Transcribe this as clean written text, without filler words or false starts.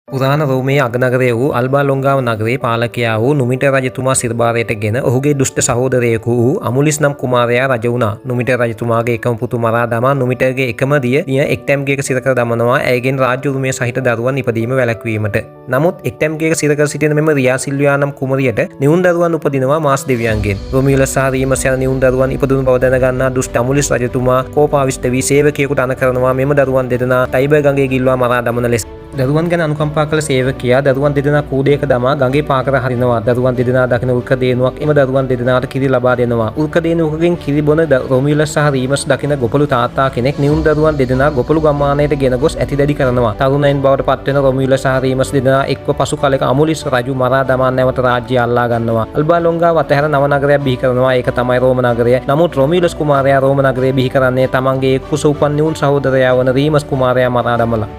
පුරාණ රෝමයේ අගනගරය වූ අල්බා ලොංගාව නගරේ පාලකයා වූ නුමිට රජතුමා සිරබාරයට ගෙන ඔහුගේ දුෂ්ට සහෝදරයෙකු වූ අමුලිස් නම් කුමාරයා රජ වුණා. නුමිට රජතුමාගේ එකම පුතු මරා දමා නුමිටගේ එකම දිය එක්ටැම්ගේක සිරකර දමනවා ඇයගෙන් රාජ්‍ය උරුමය සහිත දරුවන් ඉපදීම වැළැක්වීමට. නමුත් එක්ටැම්ගේක සිරකර සිටින මෙම රියා සිල්වියා නම් කුමරියට නිවුන් දරුවන් උපදිනවා මාස් දෙවියන්ගෙන්. රොමියුලස් සහ රීමස් යන නිවුන් දරුවන් ඉපදුණු බව දැනගන්නා දුෂ්ට අමුලිස් රජතුමා කෝපාවිෂ්ඨ වී සේවකයෙකුට අණ කරනවා මෙම දරුවන් දෙදෙනා ටයිබර් ගඟේ ගිල්වා මරා දමන ලෙස. දරුවන් ගැන අනුකම්පා කළ සේවකයා දරුවන් දෙදෙනා කූඩයක දමා ගඟේ පාකර හරිනවා. දරුවන් දෙදෙනා දකින උල්ක දේනුවක් එම දරුවන් දෙදෙනාට කිරි ලබා දෙනවා. උල්ක දේනුවකගෙන් කිරි බොන රොමියුලස් සහ රීමස් දකින ගොපළු තාත්තා කෙනෙක් නිවුන් දරුවන් දෙදෙනා ගොපළු ගම්මානයට ගෙන ගොස් ඇතිදැඩි කරනවා. තරුණයින් බවට පත්වෙන රොමියුලස් සහ රීමස් දෙදෙනා එක්ව පසු කලෙක අමුලිස් රජු මරා දමා නැවත රාජ්‍ය අල්ලා ගන්නවා. අල්බා ලොංගාව අතහැර නව නගරයක් බිහි කරනවා. ඒක තමයි රෝම නගරය. නමුත් රොමියුලස් කුමාරයා රෝම නගරය බිහි කරන්නේ තමන්ගේ කුස උපන් නිවුන් සහෝදරයා වන රීමස් කුමාරයා මරා දමලා.